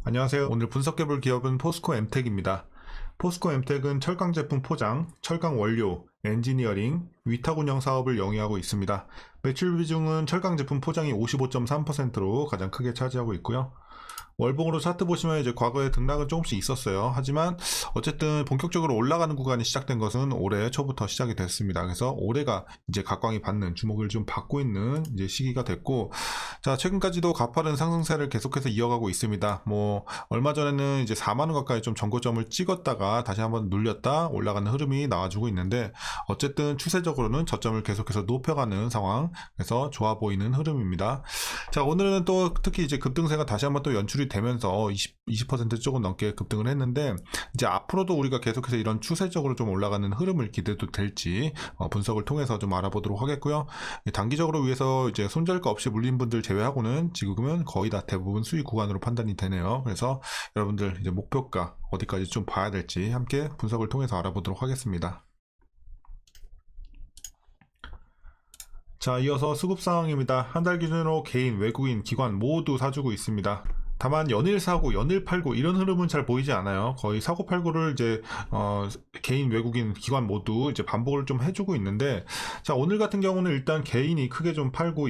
안녕하세요. 오늘 분석해볼 기업은 포스코 엠텍입니다. 포스코 엠텍은 철강 제품 포장, 철강 원료, 엔지니어링, 위탁 운영 사업을 영위하고 있습니다. 매출 비중은 철강 제품 포장이 55.3%로 가장 크게 차지하고 있고요. 월봉으로 차트 보시면 이제 과거에 등락은 조금씩 있었어요. 하지만 어쨌든 본격적으로 올라가는 구간이 시작된 것은 올해 초부터 시작이 됐습니다. 그래서 올해가 이제 각광이 받는, 주목을 좀 받고 있는 이제 시기가 됐고, 자, 최근까지도 가파른 상승세를 계속해서 이어가고 있습니다. 뭐 얼마 전에는 이제 4만 원 가까이 좀 전고점을 찍었다가 다시 한번 눌렸다 올라가는 흐름이 나와주고 있는데, 어쨌든 추세적으로는 저점을 계속해서 높여가는 상황, 그래서 좋아 보이는 흐름입니다. 자, 오늘은 또 특히 이제 급등세가 다시 한번 또 연출이 되면서 20% 조금 넘게 급등을 했는데, 이제 앞으로도 우리가 계속해서 이런 추세적으로 좀 올라가는 흐름을 기대도 될지 분석을 통해서 좀 알아보도록 하겠고요. 단기적으로 위해서 이제 손절가 없이 물린 분들 제외하고는 지금은 거의 다 대부분 수익 구간으로 판단이 되네요. 그래서 여러분들 이제 목표가 어디까지 좀 봐야 될지 함께 분석을 통해서 알아보도록 하겠습니다. 자, 이어서 수급 상황입니다. 한 달 기준으로 개인, 외국인, 기관 모두 사주고 있습니다. 다만 연일 사고, 연일 팔고 이런 흐름은 잘 보이지 않아요. 거의 사고 팔고를 이제 개인, 외국인, 기관 모두 이제 반복을 좀 해주고 있는데, 자, 오늘 같은 경우는 일단 개인이 크게 좀 팔고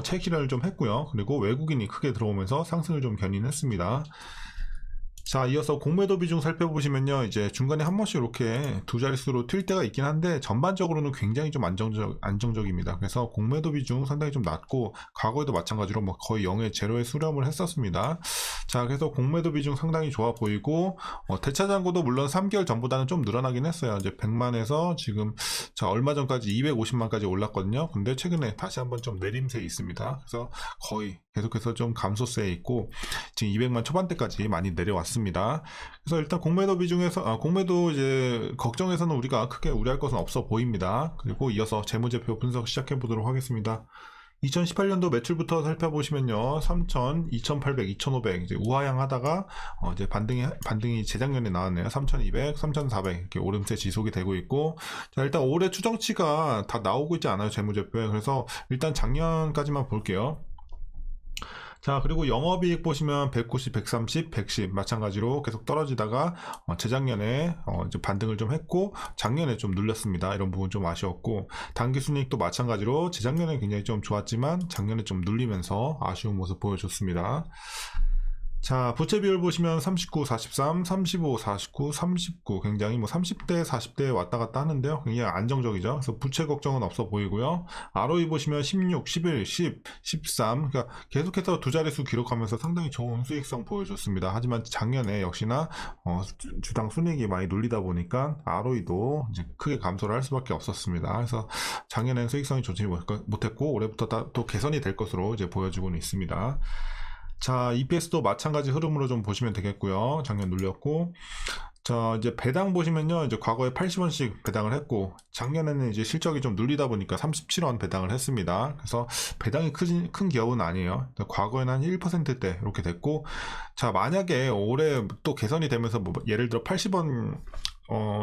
체결을 좀 했고요. 그리고 외국인이 크게 들어오면서 상승을 좀 견인했습니다. 자, 이어서 공매도 비중 살펴보시면요, 이제 중간에 한 번씩 이렇게 두 자릿수로 튈 때가 있긴 한데 전반적으로는 굉장히 좀 안정적입니다. 그래서 공매도 비중 상당히 좀 낮고, 과거에도 마찬가지로 뭐 거의 0에 제로에 수렴을 했었습니다. 자, 그래서 공매도 비중 상당히 좋아 보이고, 대차 잔고도 물론 3개월 전보다는 좀 늘어나긴 했어요. 이제 100만에서 지금 자, 얼마 전까지 250만까지 올랐거든요. 근데 최근에 다시 한번 좀 내림세에 있습니다. 그래서 거의 계속해서 좀 감소세에 있고, 지금 200만 초반대까지 많이 내려왔습니다. 그래서 일단 공매도 비중에서 공매도 이제 걱정에서는 우리가 크게 우려할 것은 없어 보입니다. 그리고 이어서 재무제표 분석 시작해 보도록 하겠습니다. 2018년도 매출부터 살펴보시면요, 3,000, 2,800, 2,500 이제 우하향하다가 이제 반등이 재작년에 나왔네요. 3,200, 3,400 이렇게 오름세 지속이 되고 있고, 자, 일단 올해 추정치가 다 나오고 있지 않아요, 재무제표에. 그래서 일단 작년까지만 볼게요. 자, 그리고 영업이익 보시면 190, 130, 110 마찬가지로 계속 떨어지다가 재작년에 이제 반등을 좀 했고, 작년에 좀 눌렸습니다. 이런 부분 좀 아쉬웠고, 당기순이익도 마찬가지로 재작년에 굉장히 좀 좋았지만 작년에 좀 눌리면서 아쉬운 모습 보여줬습니다. 자, 부채 비율 보시면 39, 43, 35, 49, 39 굉장히 뭐 30대, 40대에 왔다 갔다 하는데요. 굉장히 안정적이죠. 그래서 부채 걱정은 없어 보이고요. ROE 보시면 16, 11, 10, 13 그러니까 계속해서 두 자릿수 기록하면서 상당히 좋은 수익성 보여줬습니다. 하지만 작년에 역시나 주당 순이익이 많이 눌리다 보니까 ROE도 이제 크게 감소를 할 수밖에 없었습니다. 그래서 작년에는 수익성이 좋지 못했고 올해부터 또 개선이 될 것으로 이제 보여지고는 있습니다. 자, EPS도 마찬가지 흐름으로 좀 보시면 되겠고요. 작년 눌렸고, 자, 이제 배당 보시면요, 이제 과거에 80원씩 배당을 했고, 작년에는 이제 실적이 좀 눌리다 보니까 37원 배당을 했습니다. 그래서 배당이 큰 기업은 아니에요. 과거에는 한 1%대 이렇게 됐고, 자, 만약에 올해 또 개선이 되면서 뭐 예를 들어 80원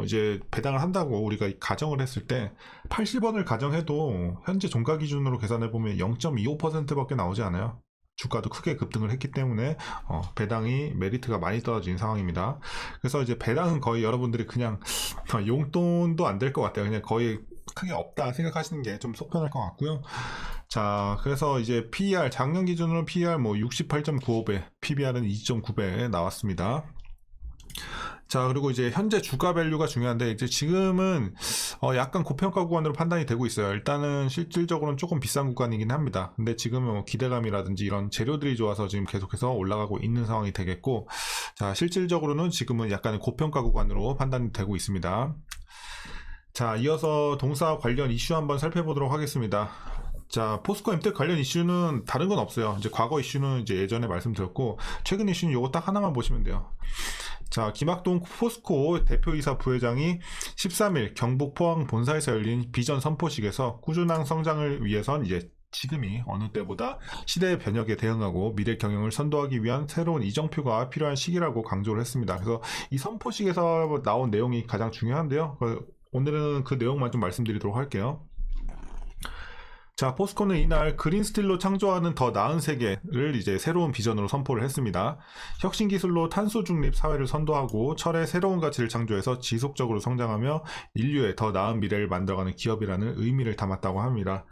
이제 배당을 한다고 우리가 가정을 했을 때 80원을 가정해도 현재 종가 기준으로 계산해 보면 0.25%밖에 나오지 않아요. 주가도 크게 급등을 했기 때문에 배당이 메리트가 많이 떨어진 상황입니다. 그래서 이제 배당은 거의 여러분들이 그냥 용돈도 안 될 것 같아요. 그냥 거의 크게 없다 생각하시는 게 좀 속편할 것 같고요. 자, 그래서 이제 PER 작년 기준으로 PER 뭐 68.95배, PBR은 2.9배 나왔습니다. 자, 그리고 이제 현재 주가 밸류가 중요한데, 이제 지금은 약간 고평가 구간으로 판단이 되고 있어요. 일단은 실질적으로는 조금 비싼 구간이긴 합니다. 근데 지금은 뭐 기대감이라든지 이런 재료들이 좋아서 지금 계속해서 올라가고 있는 상황이 되겠고, 자, 실질적으로는 지금은 약간의 고평가 구간으로 판단이 되고 있습니다. 자, 이어서 동사 관련 이슈 한번 살펴보도록 하겠습니다. 자, 포스코 엠텍 관련 이슈는 다른 건 없어요. 이제 과거 이슈는 이제 예전에 말씀드렸고, 최근 이슈는 이거 딱 하나만 보시면 돼요. 자, 김학동 포스코 대표이사 부회장이 13일 경북 포항 본사에서 열린 비전 선포식에서 꾸준한 성장을 위해선 이제 지금이 어느 때보다 시대의 변혁에 대응하고 미래 경영을 선도하기 위한 새로운 이정표가 필요한 시기라고 강조를 했습니다. 그래서 이 선포식에서 나온 내용이 가장 중요한데요. 오늘은 그 내용만 좀 말씀드리도록 할게요. 자, 포스코는 이날 그린 스틸로 창조하는 더 나은 세계를 이제 새로운 비전으로 선포를 했습니다. 혁신 기술로 탄소 중립 사회를 선도하고 철의 새로운 가치를 창조해서 지속적으로 성장하며 인류의 더 나은 미래를 만들어가는 기업이라는 의미를 담았다고 합니다.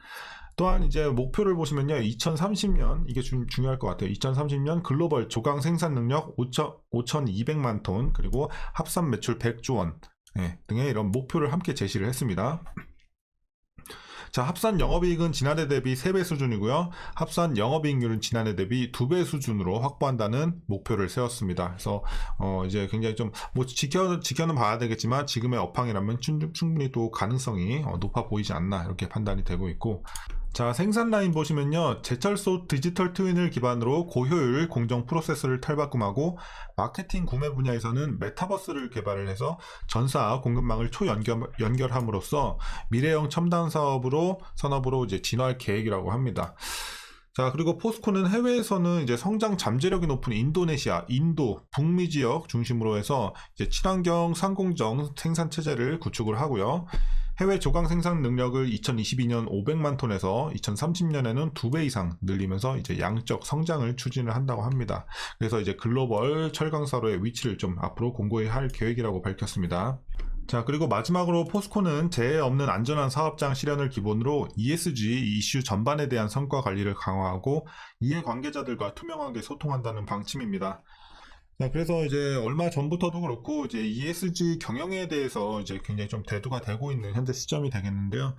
또한 이제 목표를 보시면요, 2030년, 이게 중요할 것 같아요. 2030년 글로벌 조강 생산 능력 5,200만 톤, 그리고 합산 매출 100조 원 등의 이런 목표를 함께 제시를 했습니다. 자, 합산 영업이익은 지난해 대비 3배 수준이고요. 합산 영업이익률은 지난해 대비 2배 수준으로 확보한다는 목표를 세웠습니다. 그래서 이제 굉장히 좀 뭐 지켜는 봐야 되겠지만 지금의 업황이라면 충분히 또 가능성이 높아 보이지 않나 이렇게 판단이 되고 있고, 자, 생산 라인 보시면요, 제철소 디지털 트윈을 기반으로 고효율 공정 프로세스를 탈바꿈하고 마케팅 구매 분야에서는 메타버스를 개발을 해서 전사 공급망을 초연결함으로써 미래형 첨단 산업으로 이제 진화할 계획이라고 합니다. 자, 그리고 포스코는 해외에서는 이제 성장 잠재력이 높은 인도네시아, 인도, 북미 지역 중심으로 해서 이제 친환경 상공정 생산 체제를 구축을 하고요. 해외 조강 생산 능력을 2022년 500만 톤에서 2030년에는 2배 이상 늘리면서 이제 양적 성장을 추진을 한다고 합니다. 그래서 이제 글로벌 철강사로의 위치를 좀 앞으로 공고히 할 계획이라고 밝혔습니다. 자, 그리고 마지막으로 포스코는 재해 없는 안전한 사업장 실현을 기본으로 ESG 이슈 전반에 대한 성과 관리를 강화하고 이해관계자들과 투명하게 소통한다는 방침입니다. 자, 그래서 이제 얼마 전부터도 그렇고 이제 ESG 경영에 대해서 이제 굉장히 좀 대두가 되고 있는 현재 시점이 되겠는데요.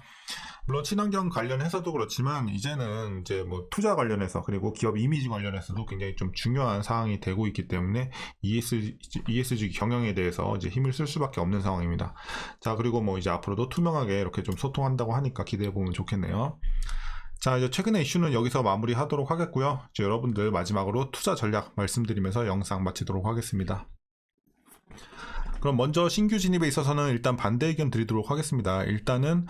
물론 친환경 관련해서도 그렇지만 이제는 이제 뭐 투자 관련해서 그리고 기업 이미지 관련해서도 굉장히 좀 중요한 사항이 되고 있기 때문에 ESG 경영에 대해서 이제 힘을 쓸 수밖에 없는 상황입니다. 자, 그리고 뭐 이제 앞으로도 투명하게 이렇게 좀 소통한다고 하니까 기대해 보면 좋겠네요. 자, 이제 최근의 이슈는 여기서 마무리하도록 하겠고요. 이제 여러분들 마지막으로 투자 전략 말씀드리면서 영상 마치도록 하겠습니다. 그럼 먼저 신규 진입에 있어서는 일단 반대 의견 드리도록 하겠습니다. 일단은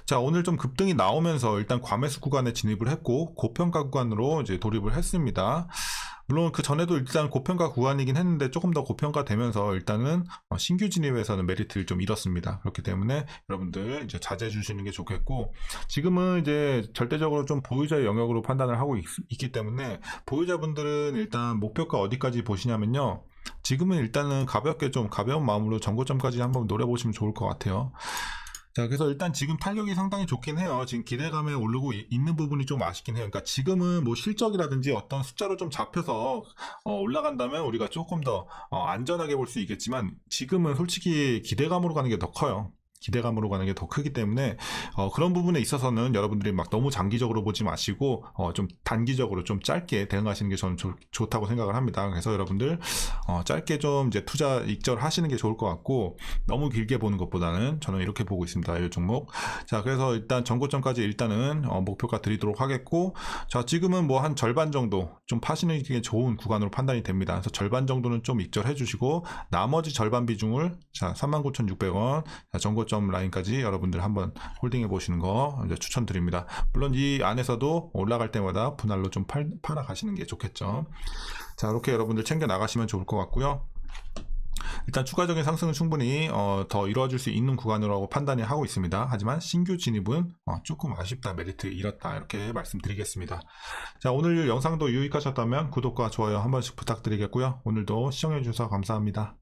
자, 오늘 좀 급등이 나오면서 일단 과매수 구간에 진입을 했고 고평가 구간으로 이제 돌입을 했습니다. 물론 그 전에도 일단 고평가 구간이긴 했는데 조금 더 고평가 되면서 일단은 신규 진입에서는 메리트를 좀 잃었습니다. 그렇기 때문에 여러분들 이제 자제해 주시는 게 좋겠고, 지금은 이제 절대적으로 좀 보유자의 영역으로 판단을 하고 있기 때문에 보유자분들은 일단 목표가 어디까지 보시냐면요, 지금은 일단은 가볍게 좀 가벼운 마음으로 전고점까지 한번 노려보시면 좋을 것 같아요. 자, 그래서 일단 지금 탄력이 상당히 좋긴 해요. 지금 기대감에 오르고 있는 부분이 좀 아쉽긴 해요. 그러니까 지금은 뭐 실적이라든지 어떤 숫자로 좀 잡혀서 올라간다면 우리가 조금 더 안전하게 볼 수 있겠지만, 지금은 솔직히 기대감으로 가는 게 더 커요. 기대감으로 가는 게 더 크기 때문에 그런 부분에 있어서는 여러분들이 막 너무 장기적으로 보지 마시고 좀 단기적으로 좀 짧게 대응하시는 게 저는 좋다고 생각을 합니다. 그래서 여러분들 짧게 좀 이제 투자 익절하시는 게 좋을 것 같고, 너무 길게 보는 것보다는 저는 이렇게 보고 있습니다. 이 종목. 자, 그래서 일단 전고점까지 일단은 목표가 드리도록 하겠고, 자, 지금은 뭐 한 절반 정도 좀 파시는 게 좋은 구간으로 판단이 됩니다. 그래서 절반 정도는 좀 익절해 주시고 나머지 절반 비중을 자 39,600원 전고점 라인까지 여러분들 한번 홀딩해 보시는 거 이제 추천드립니다. 물론 이 안에서도 올라갈 때마다 분할로 좀 팔아 가시는 게 좋겠죠. 자, 이렇게 여러분들 챙겨 나가시면 좋을 것 같고요. 일단 추가적인 상승은 충분히 더 이루어질 수 있는 구간이라고 판단이 하고 있습니다. 하지만 신규 진입은 조금 아쉽다, 메리트 잃었다, 이렇게 말씀드리겠습니다. 자, 오늘 영상도 유익하셨다면 구독과 좋아요 한 번씩 부탁드리겠고요. 오늘도 시청해 주셔서 감사합니다.